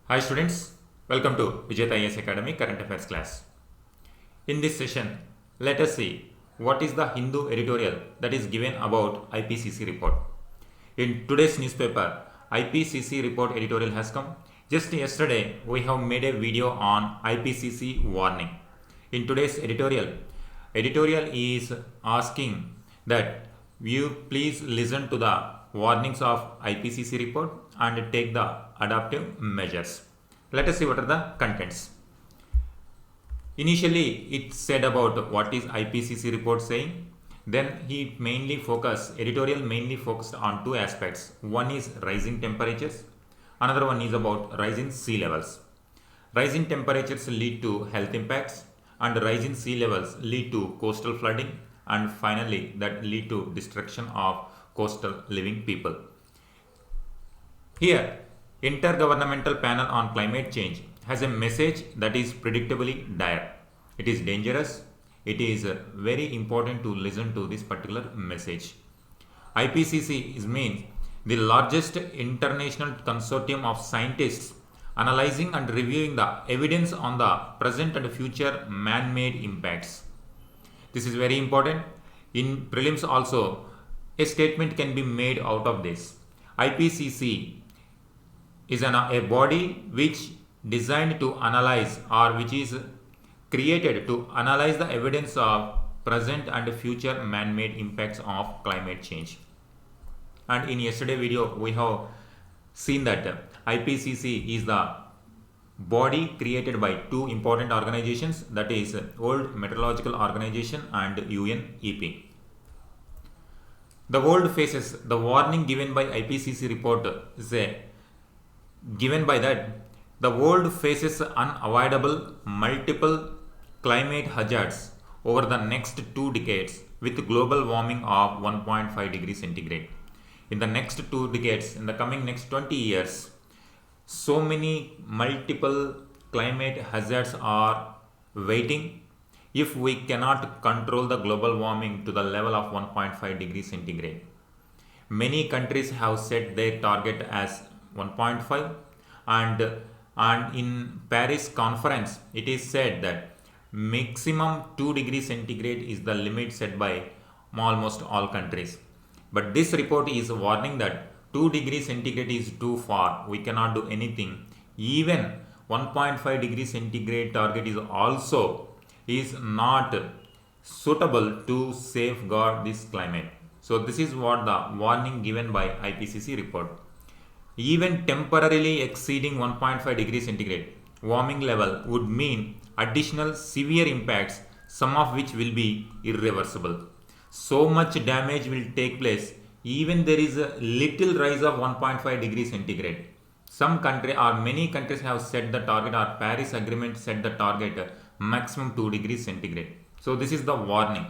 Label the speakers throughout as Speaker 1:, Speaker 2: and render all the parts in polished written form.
Speaker 1: Hi students, welcome to Vijayata IAS Academy Current Affairs class. In this session, let us see what is the Hindu editorial that is given about IPCC report. In today's newspaper, IPCC report editorial has come. Just yesterday, we have made a video on IPCC warning. In today's editorial is asking that you please listen to the warnings of IPCC report and take the adaptive measures. Let us see what are the contents. Initially, it said about what is IPCC report saying. Then editorial mainly focused on two aspects. One is rising temperatures. Another one is about rising sea levels. Rising temperatures lead to health impacts, and rising sea levels lead to coastal flooding, and finally that lead to destruction of coastal living people. Here, Intergovernmental Panel on Climate Change has a message that is predictably dire. It is dangerous. It is very important to listen to this particular message. IPCC means the largest international consortium of scientists analyzing and reviewing the evidence on the present and future man-made impacts. This is very important. In prelims also, a statement can be made out of this. IPCC is a body which designed to analyze or which is created to analyze the evidence of present and future man-made impacts of climate change. And in yesterday video we have seen that IPCC is the body created by two important organizations, that is World Meteorological Organization and UNEP. The world faces the warning given by IPCC report is given by that the world faces unavoidable multiple climate hazards over the next 2 decades with global warming of 1.5 degrees centigrade. In the next 2 decades, in the coming next 20 years, so many multiple climate hazards are waiting if we cannot control the global warming to the level of 1.5 degrees centigrade. Many countries have set their target as 1.5, and in Paris conference it is said that maximum 2 degrees centigrade is the limit set by almost all countries. But this report is warning that 2 degrees centigrade is too far, we cannot do anything. Even 1.5 degrees centigrade target is not suitable to safeguard this climate. So this is what the warning given by IPCC report. Even temporarily exceeding 1.5 degrees centigrade warming level would mean additional severe impacts, some of which will be irreversible. So much damage will take place even there is a little rise of 1.5 degrees centigrade. Many countries have set the target, or Paris Agreement set the target maximum 2 degrees centigrade. So this is the warning.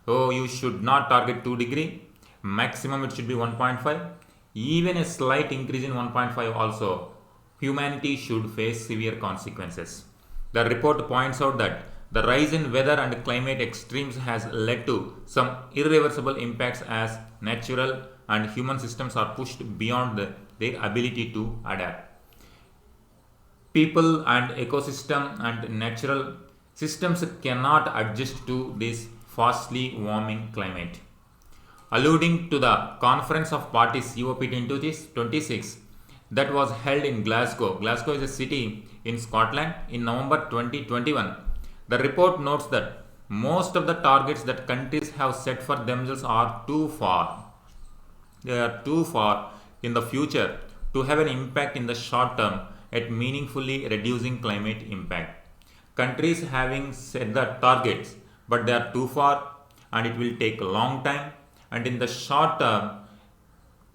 Speaker 1: So you should not target 2 degree, maximum it should be 1.5. Even a slight increase in 1.5 also, humanity should face severe consequences. The report points out that the rise in weather and climate extremes has led to some irreversible impacts as natural and human systems are pushed beyond their ability to adapt. People and ecosystem and natural systems cannot adjust to this fastly warming climate. Alluding to the Conference of Parties COP26 that was held in Glasgow. Glasgow is a city in Scotland in November 2021. The report notes that most of the targets that countries have set for themselves are too far. They are too far in the future to have an impact in the short term at meaningfully reducing climate impact. Countries having set the targets, but they are too far and it will take a long time, and in the short term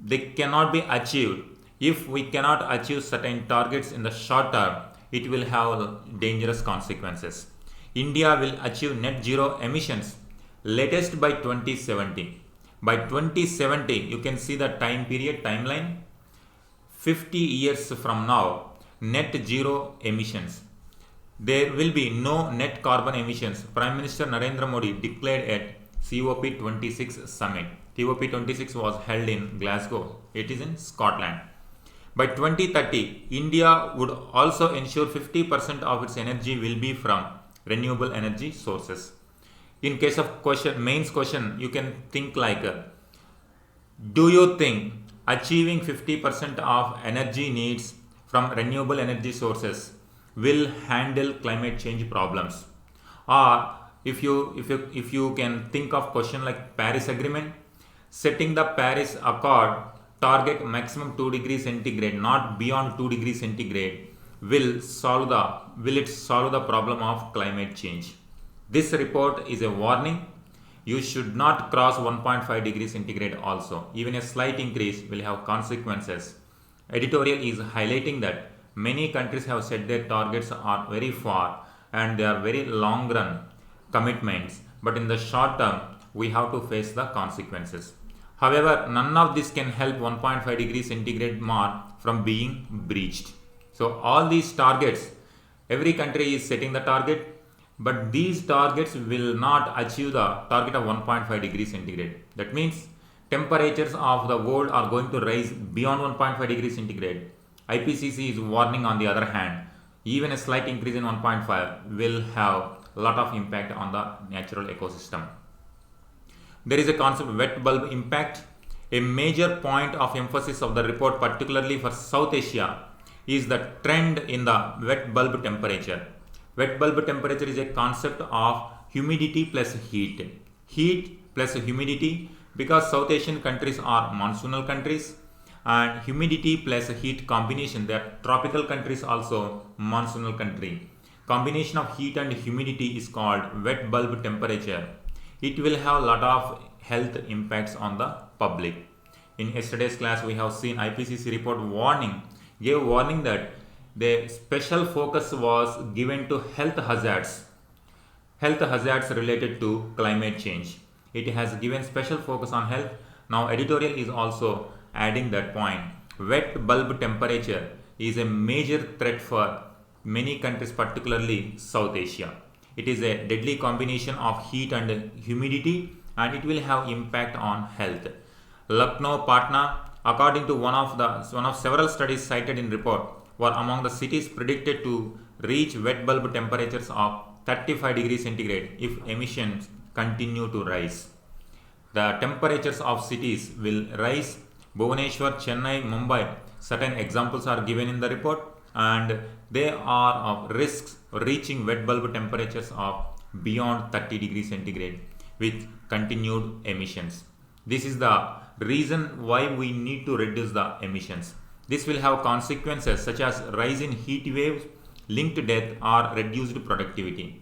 Speaker 1: they cannot be achieved. If we cannot achieve certain targets in the short term, it will have dangerous consequences. India will achieve net zero emissions latest by 2070. By 2070, you can see the timeline. 50 years from now, net zero emissions. There will be no net carbon emissions. Prime Minister Narendra Modi declared at COP26 summit. COP26 was held in Glasgow. It is in Scotland. By 2030, India would also ensure 50% of its energy will be from renewable energy sources. In case of mains question, you can think like, do you think achieving 50% of energy needs from renewable energy sources will handle climate change problems? Or if you can think of question like Paris Agreement, setting the Paris Accord target maximum 2 degrees centigrade, not beyond 2 degrees centigrade, will it solve the problem of climate change? This report is a warning. You should not cross 1.5 degrees centigrade also. Even a slight increase will have consequences. Editorial is highlighting that many countries have set their targets are very far and they are very long run commitments, but in the short term we have to face the consequences. However, none of this can help 1.5 degrees centigrade mark from being breached. So all these targets, every country is setting the target, but these targets will not achieve the target of 1.5 degrees centigrade. That means temperatures of the world are going to rise beyond 1.5 degrees centigrade. IPCC is warning, on the other hand, even a slight increase in 1.5 will have a lot of impact on the natural ecosystem. There is a concept wet bulb impact. A major point of emphasis of the report, particularly for South Asia, is the trend in the wet bulb temperature. Wet bulb temperature is a concept of humidity plus heat. Heat plus humidity, because South Asian countries are monsoonal countries, and humidity plus heat combination, they are tropical countries also monsoonal country. Combination of heat and humidity is called wet bulb temperature. It will have a lot of health impacts on the public. In yesterday's class, we have seen IPCC report gave warning that the special focus was given to health hazards related to climate change. It has given special focus on health. Now editorial is also adding that point. Wet bulb temperature is a major threat for many countries, particularly South Asia. It is a deadly combination of heat and humidity, and it will have impact on health. Lucknow, Patna, according to one of several studies cited in report, were among the cities predicted to reach wet bulb temperatures of 35 degrees centigrade if emissions continue to rise. The temperatures of cities will rise. Bhubaneswar, Chennai, Mumbai, certain examples are given in the report, and they are of risks reaching wet bulb temperatures of beyond 30 degrees centigrade with continued emissions. This is the reason why we need to reduce the emissions. This will have consequences such as rise in heat waves, linked to death, or reduced productivity.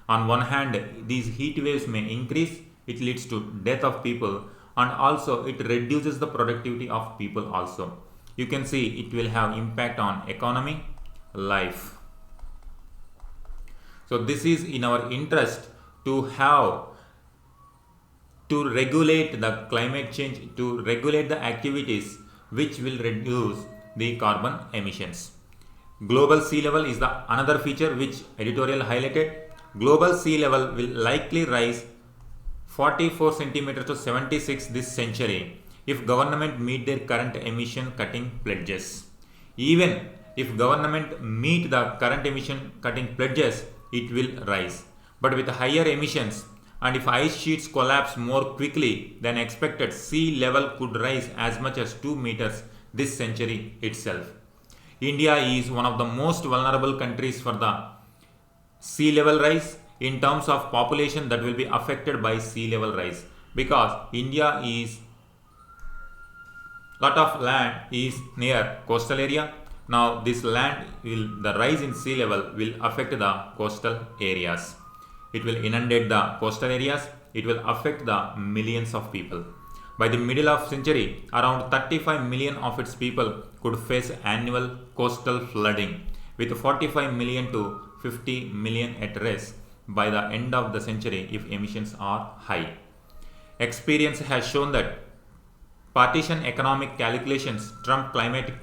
Speaker 1: On one hand, these heat waves may increase, it leads to death of people, and also it reduces the productivity of people also. You can see it will have impact on economy, life. So this is in our interest to regulate the climate change, to regulate the activities which will reduce the carbon emissions. Global sea level is the another feature which editorial highlighted. Global sea level will likely rise 44 centimeters to 76 this century if government meet their current emission cutting pledges. Even if government meet the current emission cutting pledges, it will rise. But with higher emissions, and if ice sheets collapse more quickly than expected, sea level could rise as much as 2 meters this century itself. India is one of the most vulnerable countries for the sea level rise in terms of population that will be affected by sea level rise, because India is lot of land is near coastal area. Now this the rise in sea level will affect the coastal areas. It will inundate the coastal areas. It will affect the millions of people. By the middle of century, around 35 million of its people could face annual coastal flooding, with 45 million to 50 million at risk by the end of the century if emissions are high. Experience has shown that partition economic calculations trump climate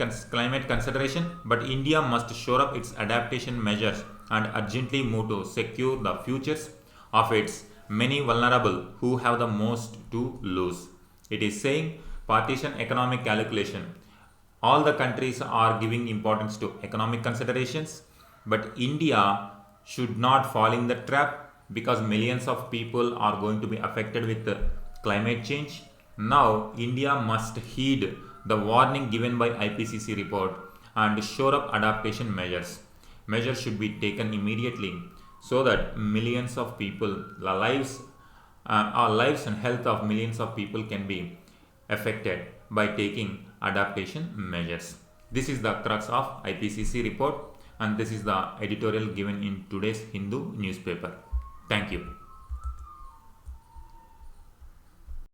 Speaker 1: consideration, but India must shore up its adaptation measures and urgently move to secure the futures of its many vulnerable who have the most to lose. It is saying partition economic calculation. All the countries are giving importance to economic considerations, but India should not fall in the trap because millions of people are going to be affected with the climate change. Now, India must heed the warning given by IPCC report and shore up adaptation measures. Measures should be taken immediately so that millions of people, our lives and health of millions of people can be affected by taking adaptation measures. This is the crux of IPCC report, and this is the editorial given in today's Hindu newspaper. Thank you.